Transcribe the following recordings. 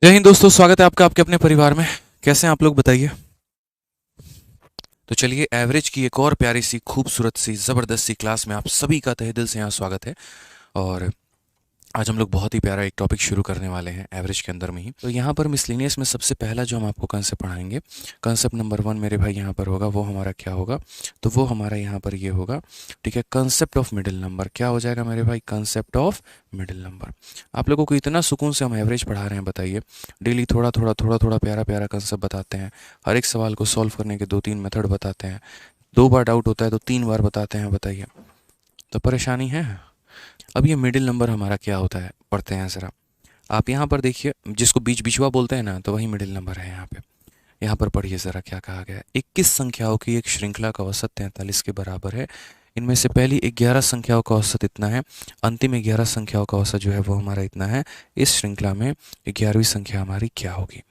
जय हिंद दोस्तों, स्वागत है आपका आपके अपने परिवार में। कैसे हैं आप लोग, बताइए। तो चलिए, एवरेज की एक और प्यारी सी खूबसूरत सी ज़बरदस्त सी क्लास में आप सभी का तहे दिल से यहाँ स्वागत है। और आज हम लोग बहुत ही प्यारा एक टॉपिक शुरू करने वाले हैं एवरेज के अंदर में ही। तो यहाँ पर मिसलिनियस में सबसे पहला जो हम आपको कंसेप्ट पढ़ाएंगे, कंसेप्ट नंबर 1 मेरे भाई यहाँ पर होगा, वो हमारा क्या होगा? तो वो हमारा यहाँ पर ये होगा, ठीक है, कंसेप्ट ऑफ मिडिल नंबर। क्या हो जाएगा मेरे भाई? Concept of middle number. आप लोगों को इतना सुकून से हम एवरेज पढ़ा रहे हैं, बताइए। डेली थोड़ा थोड़ा थोड़ा थोड़ा प्यारा प्यारा कंसेप्ट बताते हैं, हर एक सवाल को सॉल्व करने के 2-3 मेथड बताते हैं, 2 बार डाउट होता है तो 3 बार बताते हैं, बताइए। तो परेशानी है। अब ये मिडिल नंबर हमारा क्या होता है, पढ़ते हैं ज़रा। आप यहाँ पर देखिए, जिसको बीच बिचवा बोलते हैं ना, तो वही मिडिल नंबर है यहाँ पे। यहाँ पर पढ़िए ज़रा क्या कहा गया है। 21 संख्याओं की एक श्रृंखला का औसत 43 के बराबर है। इनमें से पहली 11 संख्याओं का औसत इतना है, अंतिम 11 संख्याओं का औसत जो है वो हमारा इतना है। इस श्रृंखला में 11वीं संख्या हमारी क्या होगी?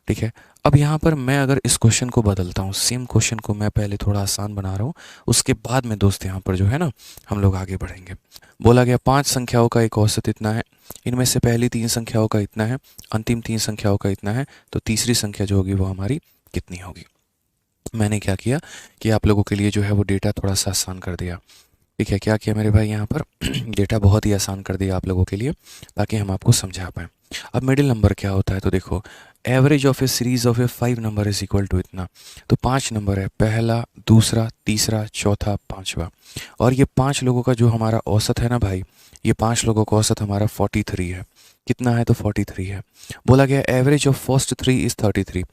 ठीक है। अब यहाँ पर मैं अगर इस क्वेश्चन को बदलता हूँ, सेम क्वेश्चन को मैं पहले थोड़ा आसान बना रहा हूँ, उसके बाद में दोस्त यहाँ पर जो है ना, हम लोग आगे बढ़ेंगे। बोला गया 5 संख्याओं का एक औसत इतना है, इनमें से पहली 3 संख्याओं का इतना है, अंतिम 3 संख्याओं का इतना है, तो तीसरी संख्या जो होगी वो हमारी कितनी होगी? मैंने क्या किया कि आप लोगों के लिए जो है वो डेटा थोड़ा सा आसान कर दिया। ठीक है, क्या किया मेरे भाई यहाँ पर डेटा बहुत ही आसान कर दिया आप लोगों के लिए, ताकि हम आपको समझा पाएँ। अब मिडिल नंबर क्या होता है? तो देखो, average of a series of a 5 number is equal to इतना। तो 5 नंबर है, पहला, दूसरा, तीसरा, चौथा, पांचवा, और ये 5 लोगों का जो हमारा औसत है ना भाई, ये 5 लोगों का औसत हमारा 43 है। कितना है? तो 43 है। बोला गया एवरेज ऑफ फर्स्ट 3 इज 33।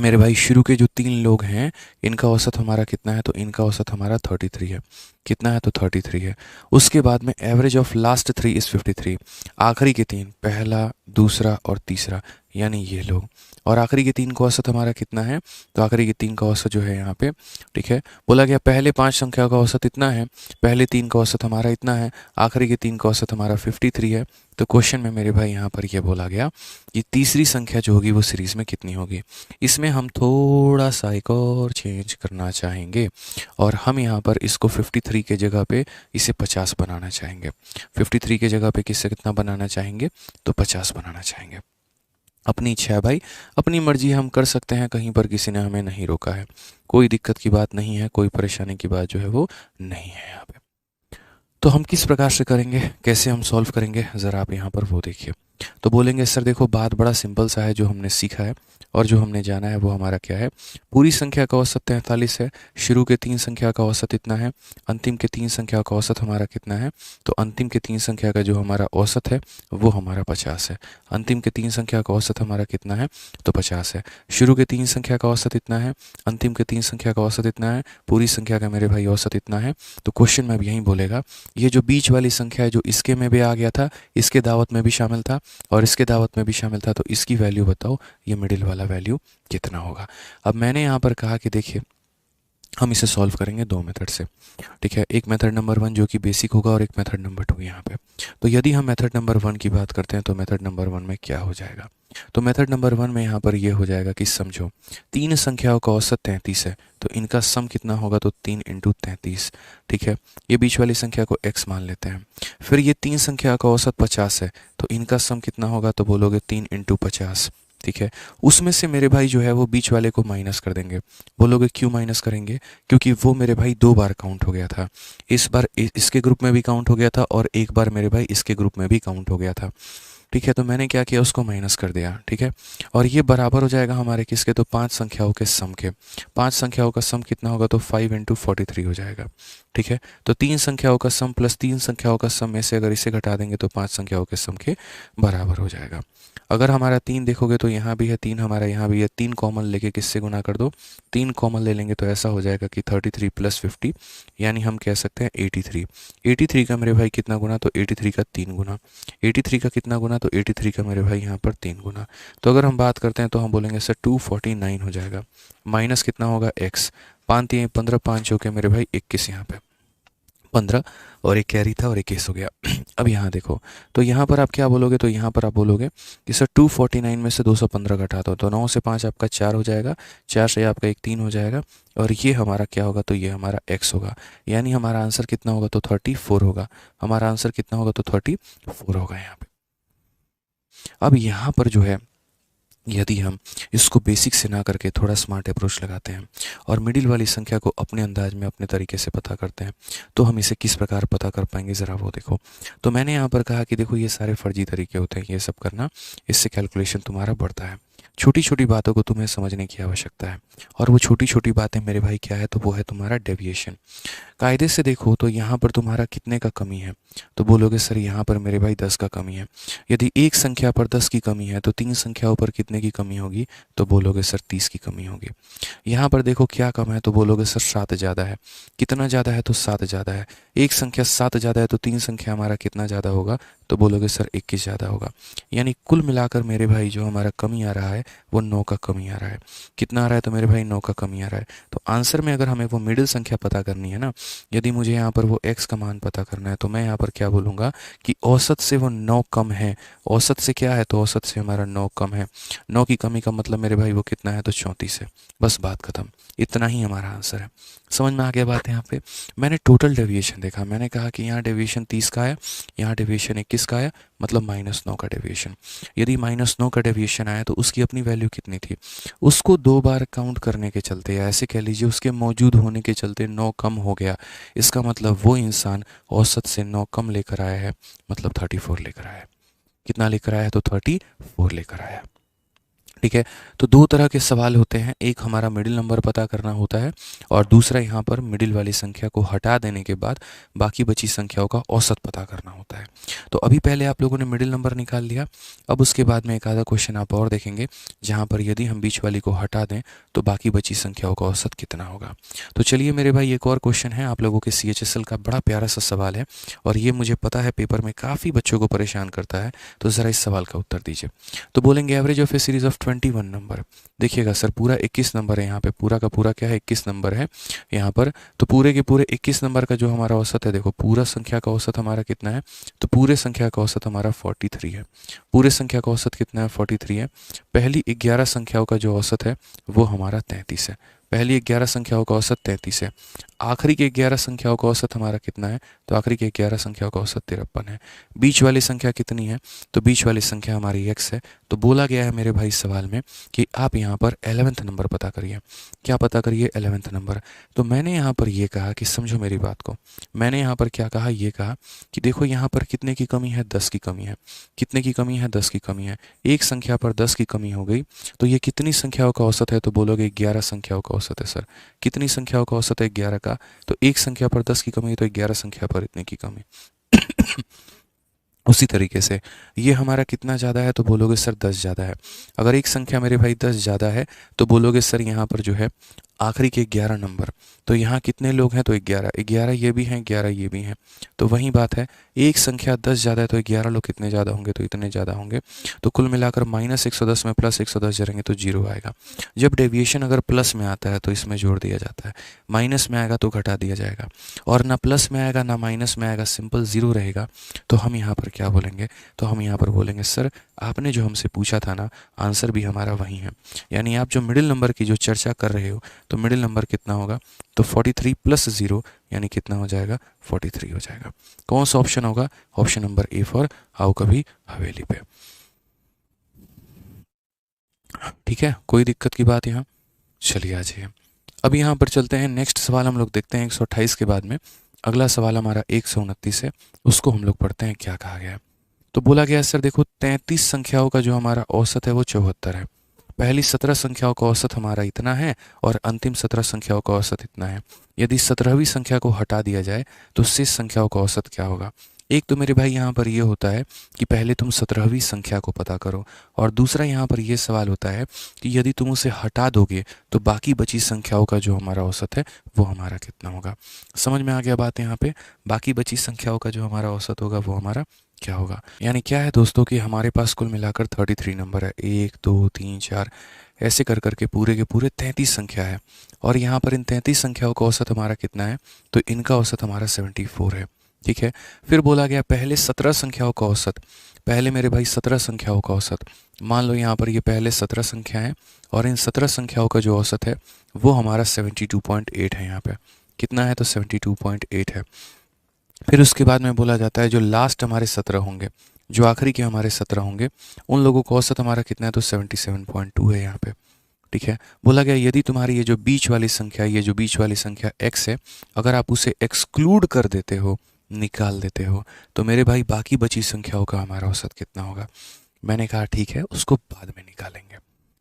मेरे भाई शुरू के जो 3 लोग हैं, इनका औसत हमारा कितना है? तो इनका औसत हमारा 33 है। कितना है? तो 33 है। उसके बाद में एवरेज ऑफ लास्ट 3 इज़ 53। आखिरी के 3, पहला, दूसरा और तीसरा, यानी ये लोग, और आखिरी के 3 का औसत हमारा कितना है? तो आखिरी के 3 का औसत जो है यहाँ पे, ठीक है, बोला गया पहले 5 संख्या का औसत इतना है, पहले 3 का औसत हमारा इतना है, आखिरी के 3 का औसत हमारा 53 है। तो क्वेश्चन में मेरे भाई यहाँ पर ये बोला गया कि तीसरी संख्या जो होगी वो सीरीज़ में कितनी होगी? इसमें हम थोड़ा सा एक और चेंज करना चाहेंगे, और हम यहाँ पर इसको 53 के जगह पे इसे 50 बनाना चाहेंगे। 53 के जगह पे किससे कितना बनाना चाहेंगे? तो 50 बनाना चाहेंगे। अपनी इच्छा है भाई, अपनी मर्जी हम कर सकते हैं, कहीं पर किसी ने हमें नहीं रोका है, कोई दिक्कत की बात नहीं है, कोई परेशानी की बात जो है वो नहीं है यहाँ पे। तो हम किस प्रकार से करेंगे, कैसे हम सॉल्व करेंगे, ज़रा आप यहाँ पर वो देखिए। तो बोलेंगे सर देखो, बात बड़ा सिंपल सा है, जो हमने सीखा है और जो हमने जाना है वो हमारा क्या है? पूरी संख्या का औसत 43 है, शुरू के 3 संख्या का औसत इतना है, अंतिम के 3 संख्या का औसत हमारा कितना है? तो अंतिम के 3 संख्या का जो हमारा औसत है वो हमारा 50 है। अंतिम के 3 संख्या का औसत हमारा कितना है? तो 50 है। शुरू के 3 संख्या का औसत इतना है, अंतिम के 3 संख्या का औसत इतना है, पूरी संख्या का मेरे भाई औसत इतना है। तो क्वेश्चन में अब यही बोलेगा, ये जो बीच वाली संख्या है, जो इसके में भी आ गया था, इसके दावत में भी शामिल था और इसके दावत में भी शामिल था, तो इसकी वैल्यू बताओ, ये मिडिल वाला वैल्यू कितना होगा? अब मैंने यहाँ पर कहा कि देखिए, हम इसे सॉल्व करेंगे 2 मेथड से। ठीक है, एक मेथड नंबर 1 जो कि बेसिक होगा, और एक मेथड नंबर 2 यहाँ पे। तो यदि हम मेथड नंबर 1 की बात करते हैं, तो मेथड नंबर 1 में क्या हो जाएगा? तो मेथड नंबर 1 में यहाँ पर ये हो जाएगा कि समझो, 3 संख्याओं का औसत 33 है, तो इनका सम कितना होगा? तो 3 इंटू 33। ठीक है, ये बीच वाली संख्या को x मान लेते हैं। फिर ये 3 संख्या का औसत 50 है, तो इनका सम कितना होगा? तो बोलोगे 3 इंटू 50। ठीक है, उसमें से मेरे भाई जो है वो बीच वाले को माइनस कर देंगे। बोलोगे क्यों माइनस करेंगे? क्योंकि वो मेरे भाई 2 बार काउंट हो गया था। इस बार इसके ग्रुप में भी काउंट हो गया था, और एक बार मेरे भाई इसके ग्रुप में भी काउंट हो गया था। ठीक है, तो मैंने क्या किया, उसको माइनस कर दिया। ठीक है, और ये बराबर हो जाएगा हमारे किसके? तो 5 संख्याओं के सम के। 5 संख्याओं का सम कितना होगा? तो 5 इंटू 43 हो जाएगा। ठीक है, तो 3 संख्याओं का सम प्लस 3 संख्याओं का सम में से अगर इसे घटा देंगे तो 5 संख्याओं के सम के बराबर हो जाएगा। अगर हमारा 3 देखोगे तो यहाँ भी है 3, हमारा यहाँ भी है 3, कॉमन लेके किससे गुना कर दो? 3 कॉमन ले लेंगे तो ऐसा हो जाएगा कि 33 प्लस 50, यानी हम कह सकते हैं 83। 83 का मेरे भाई कितना गुना? तो 83 का 3 गुना। 83 का कितना गुना? तो 83 का मेरे भाई यहाँ पर 3 गुना। तो अगर हम बात करते हैं तो हम बोलेंगे सर 249 हो जाएगा। माइनस कितना होगा? x। 5 3 15, 5 हो गया मेरे भाई 21, यहाँ पे 15, और एक कैरी था और 21 हो गया। अब यहाँ देखो, तो यहाँ पर आप क्या बोलोगे? तो यहाँ पर आप बोलोगे कि सर 249 में से 215 घटा दो, तो 9 से 5 आपका 4 हो जाएगा, 4 से आपका एक 3 हो जाएगा, और ये हमारा क्या होगा? तो ये हमारा x होगा, यानी हमारा आंसर कितना होगा? तो 34 होगा। हमारा आंसर कितना होगा? तो 34 होगा यहाँ पे। अब यहाँ पर जो है यदि हम इसको बेसिक से ना करके थोड़ा स्मार्ट अप्रोच लगाते हैं और मिडिल वाली संख्या को अपने अंदाज में अपने तरीके से पता करते हैं, तो हम इसे किस प्रकार पता कर पाएंगे, ज़रा वो देखो। तो मैंने यहाँ पर कहा कि देखो ये सारे फर्जी तरीके होते हैं ये सब करना, इससे कैलकुलेशन तुम्हारा बढ़ता है। छोटी छोटी बातों को तुम्हें समझने की आवश्यकता है, और वो छोटी छोटी बातें मेरे भाई क्या है, तो वो है तुम्हारा डेविएशन। कायदे से देखो तो यहाँ पर तुम्हारा कितने का कमी है, तो बोलोगे सर यहाँ पर मेरे भाई 10 का कमी है। यदि एक संख्या पर 10 की कमी है तो 3 संख्याओं पर कितने की कमी होगी, तो बोलोगे सर 30 की कमी होगी। यहाँ पर देखो क्या कम है, तो बोलोगे सर 7 ज़्यादा है। कितना ज़्यादा है, तो 7 ज़्यादा है। एक संख्या 7 ज़्यादा है तो 3 संख्या हमारा कितना ज़्यादा होगा, तो बोलोगे सर 21 ज़्यादा होगा। यानी कुल मिलाकर मेरे भाई जो हमारा कमी आ रहा है वो 9 का कमी आ रहा है। कितना आ रहा है, तो मेरे भाई 9 का कमी आ रहा है। तो आंसर में अगर हमें वो मिडिल संख्या पता करनी है ना, यदि मुझे यहाँ पर वो x का मान पता करना है, तो मैं यहाँ पर क्या बोलूँगा कि औसत से वो 9 कम है। औसत से क्या है, तो औसत से हमारा 9 कम है। 9 की कमी का मतलब मेरे भाई वो कितना है, तो 34 है। बस बात खत्म। इतना ही हमारा आंसर है। समझ में आ गया बात यहाँ पे। मैंने टोटल डेविएशन देखा, मैंने कहा कि यहाँ डेविएशन 30 का है, यहाँ डेविएशन 21 का है, मतलब -9 का डेविएशन। यदि -9 का डेविएशन आया तो उसकी अपनी वैल्यू कितनी थी, उसको 2 बार काउंट करने के चलते, या ऐसे कह लीजिए उसके मौजूद होने के चलते 9 कम हो गया। इसका मतलब वो इंसान औसत से 9 कम लेकर आया है, मतलब 34 लेकर आया है। कितना लेकर आया है, तो 34 लेकर आया है। ठीक है। तो दो तरह के सवाल होते हैं, एक हमारा मिडिल नंबर पता करना होता है, और दूसरा यहाँ पर मिडिल वाली संख्या को हटा देने के बाद बाकी बची संख्याओं का औसत पता करना होता है। तो अभी पहले आप लोगों ने मिडिल नंबर निकाल लिया। अब उसके बाद में एक आधा क्वेश्चन आप और देखेंगे, जहाँ पर यदि हम बीच वाली को हटा दें तो बाकी बची संख्याओं का औसत कितना होगा। तो चलिए मेरे भाई, एक और क्वेश्चन है आप लोगों के CHSL का, बड़ा प्यारा सा सवाल है, और ये मुझे पता है पेपर में काफ़ी बच्चों को परेशान करता है। तो ज़रा इस सवाल का उत्तर दीजिए। तो बोलेंगे average of a series of 21 number. देखिएगा सर, पूरा 21 नंबर है यहाँ पे, पूरा का पूरा क्या है, 21 नंबर है यहाँ पर। तो पूरे के पूरे 21 नंबर का जो हमारा औसत है, देखो पूरा संख्या का औसत हमारा कितना है, तो पूरे संख्या का औसत हमारा 43 है। पूरे संख्या का औसत कितना है, 43 है। पहली 11 संख्याओं का जो औसत है वो हमारा 33 है। पहली 11 संख्याओं का औसत 33 है। आखिरी के 11 संख्याओं का औसत हमारा कितना है, तो आखिरी के 11 संख्याओं का औसत 53 है। बीच वाली संख्या कितनी है, तो बीच वाली संख्या हमारी x है। तो बोला गया है मेरे भाई सवाल में कि आप यहाँ पर 11th नंबर पता करिए। क्या पता करिए, 11th नंबर। तो मैंने यहाँ पर ये कहा कि समझो मेरी बात को, मैंने यहाँ पर क्या कहा, ये कहा कि देखो यहाँ पर कितने की कमी है, 10 की कमी है। कितने की कमी है, 10 की कमी है। एक संख्या पर 10 की कमी हो गई, तो ये कितनी संख्याओं का औसत है, तो बोलोगे 11 संख्याओं का औसत है। सर कितनी संख्याओं का औसत है, 11 का। तो एक संख्या पर 10 की कमी है, तो 11 संख्या पर इतने की कमी। उसी तरीके से ये हमारा कितना ज़्यादा है, तो बोलोगे सर 10 ज़्यादा है। अगर एक संख्या मेरे भाई 10 ज़्यादा है, तो बोलोगे सर यहाँ पर जो है आखिरी के 11 नंबर, तो यहाँ कितने लोग हैं, तो 11। 11 ये भी हैं, 11 ये भी हैं। तो वही बात है, एक संख्या 10 ज़्यादा है तो 11 लोग कितने ज़्यादा होंगे, तो इतने ज़्यादा होंगे। तो कुल मिलाकर -110 में +110 जोड़ेंगे तो 0 आएगा। जब डेविएशन अगर प्लस में आता है तो इसमें जोड़ दिया जाता है, माइनस में आएगा तो घटा दिया जाएगा, और ना प्लस में आएगा ना माइनस में आएगा, सिंपल 0 रहेगा। तो हम यहाँ पर क्या बोलेंगे, तो हम यहाँ पर बोलेंगे सर आपने जो हमसे पूछा था ना, आंसर भी हमारा वही है। यानी आप जो मिडिल नंबर की जो चर्चा कर रहे हो, तो मिडिल नंबर कितना होगा, तो 43 + 0 यानी कितना हो जाएगा, 43 हो जाएगा। कौन सा ऑप्शन होगा, option number A for how कभी हवेली पे। ठीक है, कोई दिक्कत की बात यहाँ। चलिए आ जाइए, अब यहाँ पर चलते हैं नेक्स्ट सवाल हम लोग देखते हैं 128 के बाद में। अगला सवाल हमारा 129 है, उसको हम लोग पढ़ते हैं क्या कहा गया है। तो बोला गया है सर देखो 33 संख्याओं का जो हमारा औसत है वो 74 है। पहली 17 संख्याओं का औसत हमारा इतना है, और अंतिम 17 संख्याओं का औसत इतना है। यदि 17वीं संख्या को हटा दिया जाए तो शेष संख्याओं का औसत क्या होगा। एक तो मेरे भाई यहाँ पर ये होता है कि पहले तुम 17वीं संख्या को पता करो, और दूसरा यहाँ पर ये सवाल होता है कि यदि तुम उसे हटा दोगे तो बाकी बची संख्याओं का जो हमारा औसत है वो हमारा कितना होगा। समझ में आ गया बात यहाँ पे। बाकी बची संख्याओं का जो हमारा औसत होगा वो हमारा क्या होगा। यानी क्या है दोस्तों कि हमारे पास कुल मिलाकर 33 नंबर है, 1 2 3 4 ऐसे कर करके पूरे के पूरे 33 संख्या है, और यहाँ पर इन 33 संख्याओं का औसत हमारा कितना है, तो इनका औसत हमारा 74 है। ठीक है। फिर बोला गया पहले 17 संख्याओं का औसत, पहले मेरे भाई 17 संख्याओं का औसत। मान लो यहाँ पर ये पहले 17 संख्या है, और इन 17 संख्याओं का जो औसत है वो हमारा 72.8 है। यहाँ पे कितना है, तो 72.8 है। फिर उसके बाद में बोला जाता है जो लास्ट हमारे 17 होंगे, जो आखिरी के हमारे 17 होंगे उन लोगों का औसत हमारा कितना है, तो 77.2 है यहाँ पे। ठीक है, बोला गया यदि तुम्हारी ये जो बीच वाली संख्या, ये जो बीच वाली संख्या x है, अगर आप उसे एक्सक्लूड कर देते हो, निकाल देते हो, तो मेरे भाई बाकी बची संख्याओं का हमारा औसत कितना होगा। मैंने कहा ठीक है, उसको बाद में निकालेंगे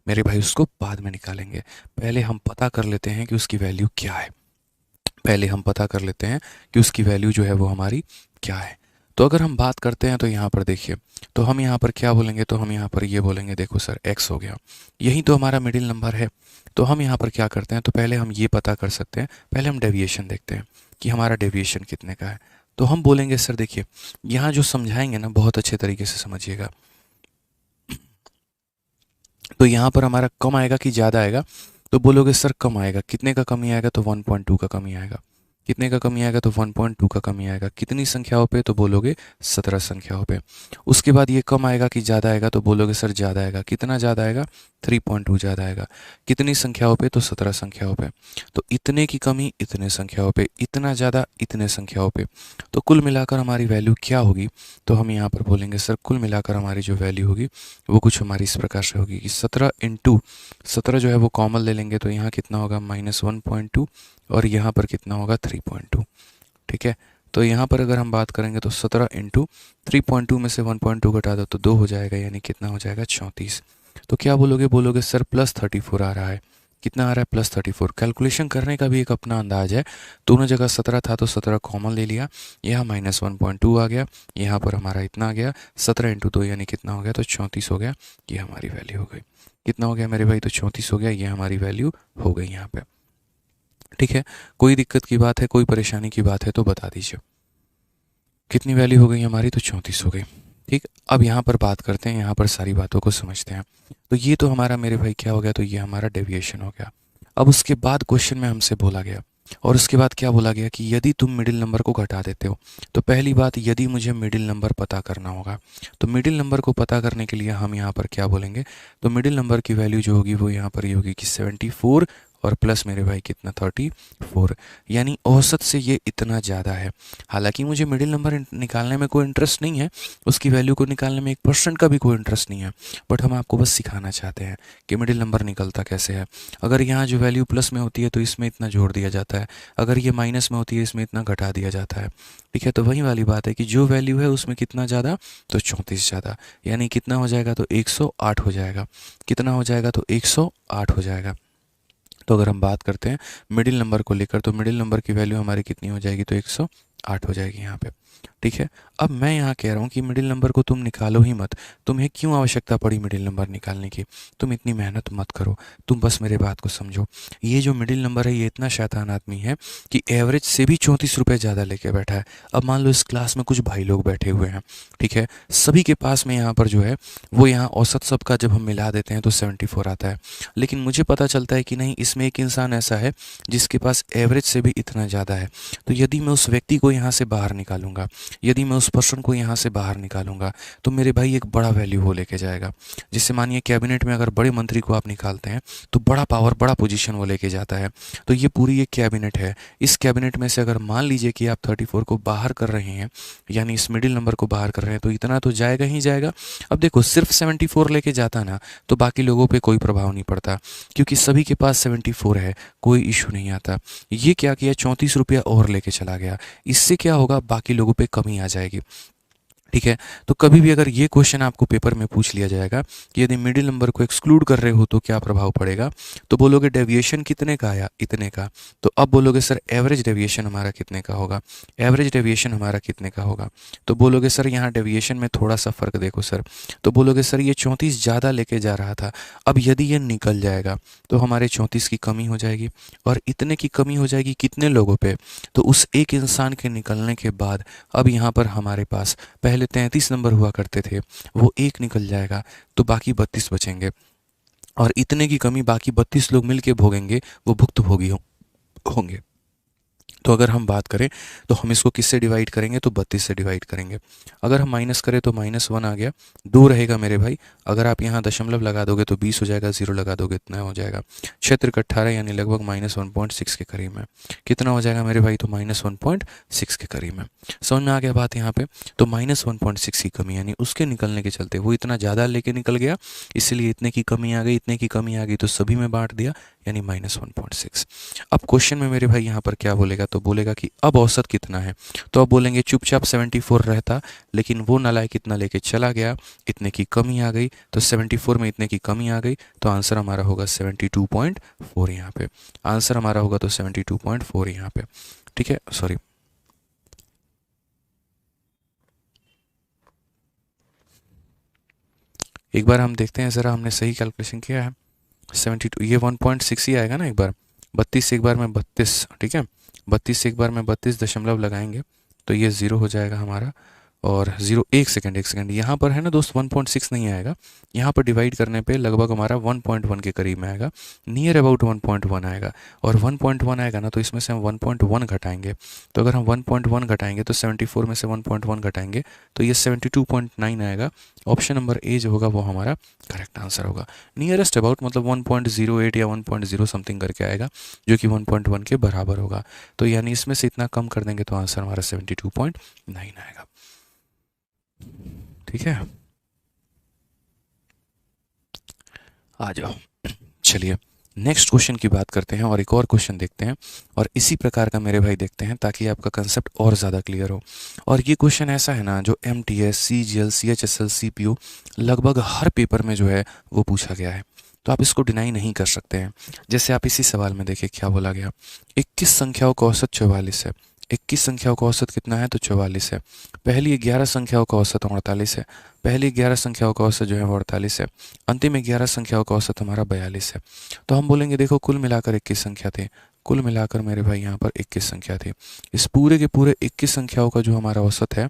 मेरे भाई, उसको बाद में निकालेंगे। पहले हम पता कर लेते हैं कि उसकी वैल्यू क्या है। पहले हम पता कर लेते हैं कि उसकी वैल्यू जो है वो हमारी क्या है। तो अगर हम बात करते हैं तो यहाँ पर देखिए, तो हम यहाँ पर क्या बोलेंगे, तो हम यहाँ पर ये बोलेंगे, देखो सर x हो गया, यही तो हमारा मिडिल नंबर है। तो हम यहाँ पर क्या करते हैं, तो पहले हम ये पता कर सकते हैं, पहले हम डेविएशन देखते हैं कि हमारा डेविएशन कितने का है। तो हम बोलेंगे सर देखिए, यहाँ जो समझाएंगे ना बहुत अच्छे तरीके से समझिएगा। तो यहाँ पर हमारा कम आएगा कि ज़्यादा आएगा, तो बोलोगे सर कम आएगा, कितने का कमी आएगा, तो 1.2 का कमी आएगा। कितने का कमी आएगा, तो 1.2 का कमी आएगा। कितनी संख्याओं पे, तो बोलोगे 17 संख्याओं पे। उसके बाद ये कम आएगा कि ज़्यादा आएगा, तो बोलोगे सर ज़्यादा आएगा। कितना ज़्यादा आएगा, 3.2 ज़्यादा आएगा। कितनी संख्याओं पे, तो 17 संख्याओं पे। तो इतने की कमी इतने संख्याओं पे, इतना ज़्यादा इतने संख्याओं पे। तो कुल मिलाकर हमारी वैल्यू क्या होगी, तो हम यहाँ पर बोलेंगे सर कुल मिलाकर हमारी जो वैल्यू होगी वो कुछ हमारी इस प्रकार से होगी कि 17 इंटू 17 जो है वो कॉमन ले लेंगे, तो यहाँ कितना होगा -1.2, और यहाँ पर कितना होगा 3.2। ठीक है, तो यहाँ पर अगर हम बात करेंगे तो 17 इंटू 3.2 में से 1.2 घटा दो तो 2 हो जाएगा, यानी कितना हो जाएगा 34। तो क्या बोलोगे, बोलोगे सर +34 आ रहा है। कितना आ रहा है, +34। कैलकुलेशन करने का भी एक अपना अंदाज है। दोनों जगह 17 था तो 17 कॉमन ले लिया, यहाँ -1.2 आ गया, यहाँ पर हमारा इतना आ गया, 17 इंटू 2 यानी कितना हो गया, तो 34 हो गया। ये हमारी वैल्यू हो गई। कितना हो गया मेरे भाई, तो 34 हो गया, ये हमारी वैल्यू हो गई यहाँ पे। ठीक है, कोई दिक्कत की बात है, कोई परेशानी की बात है तो बता दीजिए। कितनी वैल्यू हो गई हमारी, तो 34 हो गई। ठीक, अब यहाँ पर बात करते हैं, यहाँ पर सारी बातों को समझते हैं। तो ये तो हमारा मेरे भाई क्या हो गया, तो ये हमारा डेविएशन हो गया। अब उसके बाद क्वेश्चन में हमसे बोला गया, और उसके बाद क्या बोला गया कि यदि तुम मिडिल नंबर को घटा देते हो, तो पहली बात यदि मुझे मिडिल नंबर पता करना होगा, तो मिडिल नंबर को पता करने के लिए हम यहाँ पर क्या बोलेंगे, तो मिडिल नंबर की वैल्यू जो होगी वो यहाँ पर ये होगी कि 74 और प्लस मेरे भाई कितना 34, यानी औसत से ये इतना ज़्यादा है। हालांकि मुझे मिडिल नंबर निकालने में कोई इंटरेस्ट नहीं है, उसकी वैल्यू को निकालने में 1% का भी कोई इंटरेस्ट नहीं है, बट हम आपको बस सिखाना चाहते हैं कि मिडिल नंबर निकलता कैसे है। अगर यहाँ जो वैल्यू प्लस में होती है तो इसमें इतना जोड़ दिया जाता है, अगर ये माइनस में होती है इसमें इतना घटा दिया जाता है। ठीक है, तो वही वाली बात है कि जो वैल्यू है उसमें कितना ज़्यादा, तो 34 ज़्यादा, यानी कितना हो जाएगा, तो 108 हो जाएगा। कितना हो जाएगा, तो 108 हो जाएगा। तो अगर हम बात करते हैं मिडिल नंबर को लेकर, तो मिडिल नंबर की वैल्यू हमारी कितनी हो जाएगी, तो 108 हो जाएगी यहाँ पे। ठीक है, अब मैं यहाँ कह रहा हूँ कि मिडिल नंबर को तुम निकालो ही मत। तुम्हें क्यों आवश्यकता पड़ी मिडिल नंबर निकालने की, तुम इतनी मेहनत मत करो, तुम बस मेरे बात को समझो। ये जो मिडिल नंबर है ये इतना शैतान आदमी है कि एवरेज से भी 34 रुपये ज़्यादा लेके बैठा है। अब मान लो इस क्लास में कुछ भाई लोग बैठे हुए हैं, ठीक है, सभी के पास में यहाँ पर जो है वो यहाँ औसत सबका जब हम मिला देते हैं तो 74 आता है, लेकिन मुझे पता चलता है कि नहीं, इसमें एक इंसान ऐसा है जिसके पास एवरेज से भी इतना ज़्यादा है। तो यदि मैं उस व्यक्ति को यहाँ से बाहर निकालूंगा, यदि मैं उस पर्सन को यहाँ से बाहर निकालूंगा, तो मेरे भाई एक बड़ा वैल्यू वो लेके जाएगा। जिससे मानिए कैबिनेट में अगर बड़े मंत्री को आप निकालते हैं तो बड़ा पावर, बड़ा पोजीशन वो लेके जाता है। तो ये पूरी एक कैबिनेट है। इस कैबिनेट में से अगर मान लीजिए कि आप 34 को बाहर कर रहे हैं, यानी इस मिडिल नंबर को बाहर कर रहे हैं, तो इतना तो जाएगा ही जाएगा। अब देखो सिर्फ 74 लेके जाता ना तो बाकी लोगों पे कोई प्रभाव नहीं पड़ता, क्योंकि सभी के पास 74 है, कोई इशू नहीं आता। ये क्या किया, 34 रुपया और लेके चला गया। इससे क्या होगा, बाकी लोगों पे कमी आ जाएगी। ठीक है, तो कभी भी अगर ये क्वेश्चन आपको पेपर में पूछ लिया जाएगा कि यदि मिडिल नंबर को एक्सक्लूड कर रहे हो तो क्या प्रभाव पड़ेगा, तो बोलोगे डेविएशन कितने का आया, इतने का। तो अब बोलोगे सर एवरेज डेविएशन हमारा कितने का होगा, एवरेज डेविएशन हमारा कितने का होगा। तो बोलोगे सर यहाँ डेविएशन में थोड़ा सा फर्क देखो सर। तो बोलोगे सर ये 34 ज़्यादा लेके जा रहा था, अब यदि ये निकल जाएगा तो हमारे 34 की कमी हो जाएगी, और इतने की कमी हो जाएगी कितने लोगों पे, तो उस एक इंसान के निकलने के बाद अब यहाँ पर हमारे पास पहले 33 नंबर हुआ करते थे, वो एक निकल जाएगा तो बाकी 32 बचेंगे, और इतने की कमी बाकी 32 लोग मिलके भोगेंगे, वो भुक्तभोगी होंगे। तो अगर हम बात करें तो हम इसको किससे डिवाइड करेंगे, तो 32 से डिवाइड करेंगे। अगर हम माइनस करें तो -1 आ गया, 2 रहेगा मेरे भाई। अगर आप यहाँ दशमलव लगा दोगे तो 20 हो जाएगा, 0 लगा दोगे इतना हो जाएगा। 6×18 यानी लगभग -1.6 के करीब में। कितना हो जाएगा मेरे भाई, तो -1.6 के करीब में। समझ में आ गया बात यहाँ पे। तो -1.6 की कमी यानी उसके निकलने के चलते वो इतना ज़्यादा लेके निकल गया, इसलिए इतने की कमी आ गई, इतने की कमी आ गई तो सभी में बांट दिया, यानी -1.6। अब क्वेश्चन में मेरे भाई यहाँ पर क्या बोलेगा, तो बोलेगा कि अब औसत कितना है। तो अब बोलेंगे चुपचाप 74 रहता, लेकिन वो नालायक कितना लेके चला गया, इतने की कमी आ गई। तो 74 में इतने की कमी आ गई, तो आंसर हमारा होगा 72.4 यहाँ पे। आंसर हमारा होगा तो 72.4 यहाँ पे। ठीक है, सॉरी, एक बार हम देखते हैं ज़रा हमने सही कैलकुलेशन किया है। 72 ये 1.6 ही आएगा ना। एक बार 32 से एक बार में 32, ठीक है, 32 से एक बार में 32 दशमलव लगाएंगे तो ये 0 हो जाएगा हमारा। और 0, एक सेकंड यहाँ पर है ना दोस्त, 1.6 नहीं आएगा। यहाँ पर डिवाइड करने पे लगभग हमारा 1.1 के करीब में आएगा, नियर अबाउट 1.1 आएगा। और 1.1 आएगा ना, तो इसमें से हम 1.1 घटाएंगे। तो अगर हम 1.1 घटाएंगे तो 74 में से 1.1 घटाएंगे तो ये 72.9 आएगा। ऑप्शन नंबर ए जो होगा वो हमारा करेक्ट आंसर होगा। नियरेस्ट अबाउट मतलब 1.08 या 1.0 समथिंग करके आएगा, जो कि 1.1 के बराबर होगा। तो यानी इसमें से इतना कम कर देंगे तो आंसर हमारा 72.9 आएगा। ठीक है, आ जाओ। चलिए नेक्स्ट क्वेश्चन की बात करते हैं और एक और क्वेश्चन देखते हैं और इसी प्रकार का मेरे भाई देखते हैं, ताकि आपका कंसेप्ट और ज़्यादा क्लियर हो। और ये क्वेश्चन ऐसा है ना, जो MTS, CGL, CHSL, CPU लगभग हर पेपर में जो है वो पूछा गया है, तो आप इसको डिनाई नहीं कर सकते हैं। जैसे आप इसी सवाल में देखिए क्या बोला गया, 21 संख्याओं का औसत 44 है। 21 संख्याओं का औसत कितना है, तो 44 है। पहली 11 संख्याओं का औसत 48 है। पहली 11 संख्याओं का औसत जो है वो 48 है। अंतिम 11 संख्याओं का औसत हमारा 42 है। तो हम बोलेंगे देखो कुल मिलाकर 21 संख्या थे, कुल मिलाकर मेरे भाई यहाँ पर 21 संख्या थी। इस पूरे के पूरे 21 संख्याओं का जो हमारा औसत है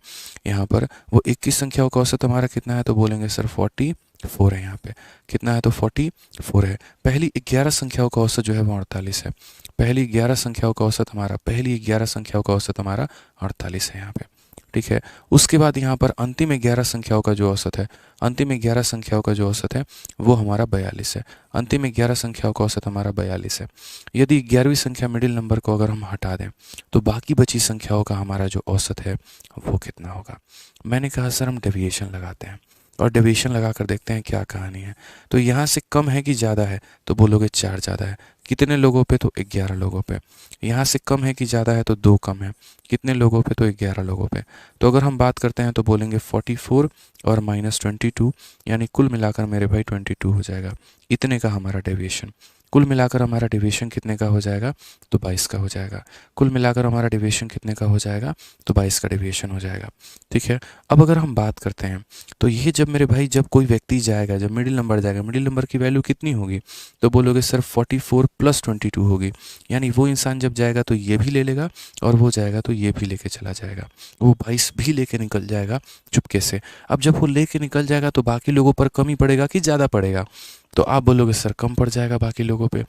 यहाँ पर, वो 21 संख्याओं का औसत हमारा कितना है, तो बोलेंगे सर 44 है। यहाँ पे कितना है, तो 44 है। पहली 11 संख्याओं का औसत जो है वो 48 है। पहली 11 संख्याओं का औसत हमारा, पहली 11 संख्याओं का औसत हमारा 48 है यहाँ पे। ठीक है, उसके बाद यहाँ पर अंतिम 11 संख्याओं का जो औसत है, अंतिम 11 संख्याओं का जो औसत है वो हमारा 42 है। अंतिम 11 संख्याओं का औसत हमारा 42 है। यदि 11वीं संख्या मिडिल नंबर को अगर हम हटा दें तो बाकी बची संख्याओं का हमारा जो औसत है वो कितना होगा। मैंने कहा सर हम डेविएशन लगाते हैं और डेविएशन लगा कर देखते हैं क्या कहानी है। तो यहाँ से कम है कि ज़्यादा है, तो बोलोगे 4 ज़्यादा है। कितने लोगों पे, तो 11 लोगों पे। यहाँ से कम है कि ज़्यादा है, तो 2 कम है। कितने लोगों पे, तो 11 लोगों पे। तो अगर हम बात करते हैं तो बोलेंगे 44 और -22, यानी कुल मिलाकर मेरे भाई 22 हो जाएगा। इतने का हमारा डेविएशन। कुल मिलाकर हमारा डेविएशन कितने का हो जाएगा, तो 22 का हो जाएगा। कुल मिलाकर हमारा डेविएशन कितने का हो जाएगा, तो 22 का डेविएशन हो जाएगा। ठीक है, अब अगर हम बात करते हैं तो ये जब मेरे भाई जब कोई व्यक्ति जाएगा, जब मिडिल नंबर जाएगा, मिडिल नंबर की वैल्यू कितनी होगी, तो बोलोगे सर 44 + 22 होगी। यानी वो इंसान जब जाएगा तो ये भी ले लेगा और वो जाएगा तो ये भी लेके चला जाएगा, वो 22 भी लेके निकल जाएगा चुपके से। अब जब वो लेके निकल जाएगा तो बाकी लोगों पर कम ही पड़ेगा कि ज़्यादा पड़ेगा, तो आप बोलोगे सर कम पड़ जाएगा बाकी लोगों पे।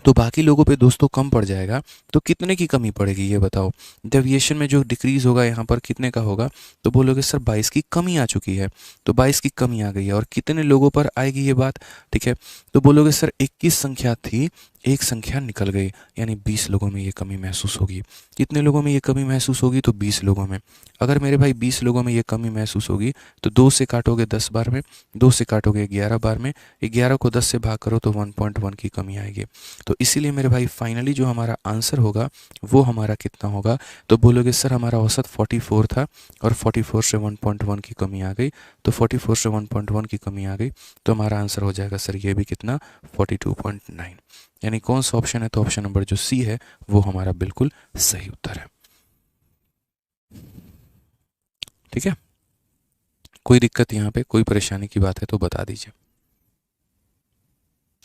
तो बाकी लोगों पे दोस्तों कम पड़ जाएगा, तो कितने की कमी पड़ेगी ये बताओ। डेविएशन में जो डिक्रीज होगा यहाँ पर कितने का होगा, तो बोलोगे सर 22 की कमी आ चुकी है। तो 22 की कमी आ गई है और कितने लोगों पर आएगी ये बात। ठीक है, तो बोलोगे सर 21 संख्या थी, एक संख्या निकल गई, यानी 20 लोगों में ये कमी महसूस होगी। कितने लोगों में ये कमी महसूस होगी, तो 20 लोगों में। अगर मेरे भाई 20 लोगों में ये कमी महसूस होगी तो 2 से काटोगे 10 बार में, 2 से काटोगे 11 बार में, 11 को 10 से भाग करो तो 1.1 की कमी आएगी। तो इसीलिए मेरे भाई फाइनली जो हमारा आंसर होगा वो हमारा कितना होगा, तो बोलोगे सर हमारा औसत 44 था और 44 से 1.1 की कमी आ गई, तो 44 से 1.1 की कमी आ गई, तो हमारा आंसर हो जाएगा सर ये भी कितना, 42.9। यानी कौन सा ऑप्शन है, तो ऑप्शन नंबर जो सी है वो हमारा बिल्कुल सही उत्तर है। ठीक है, कोई दिक्कत यहाँ पे, कोई परेशानी की बात है तो बता दीजिए।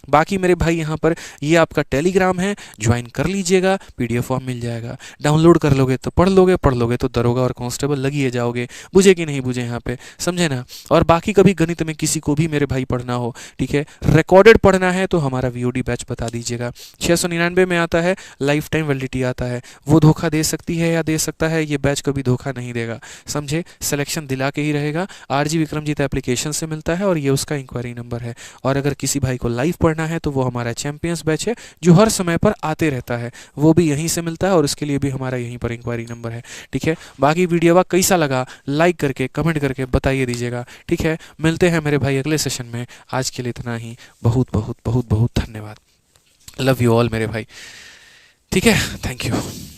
बाकी मेरे भाई यहाँ पर ये आपका टेलीग्राम है, ज्वाइन कर लीजिएगा, पीडीएफ फॉर्म मिल जाएगा, डाउनलोड कर लोगे तो पढ़ लोगे तो दरोगा और कांस्टेबल लग ही जाओगे, बुझे कि नहीं बुझे यहाँ पे, समझे ना। और बाकी कभी गणित में किसी को भी मेरे भाई पढ़ना हो, ठीक है, रिकॉर्डेड पढ़ना है, तो हमारा वीओडी बैच बता दीजिएगा। 699 में आता है, लाइफ टाइम वैलिडिटी आता है, वो धोखा दे सकती है या दे सकता है, ये बैच कभी धोखा नहीं देगा, समझे। सिलेक्शन दिला के ही रहेगा। आरजी विक्रमजीत एप्लीकेशन से मिलता है और ये उसका इंक्वायरी नंबर है। और अगर किसी भाई को लाइव पढ़ना है तो वो हमारा चैंपियंस बैच है, जो हर समय पर आते रहता है, वो भी यहीं से मिलता है और उसके लिए भी हमारा यहीं पर इंक्वायरी नंबर है, ठीक है। बाकी वीडियो कैसा लगा लाइक करके कमेंट करके बताइए दीजिएगा, ठीक है। मिलते हैं मेरे भाई अगले सेशन में। आज के लिए इतना ही। बहुत बहुत बहुत बहुत धन्यवाद। लव यू ऑल मेरे भाई, ठीक है। Thank you.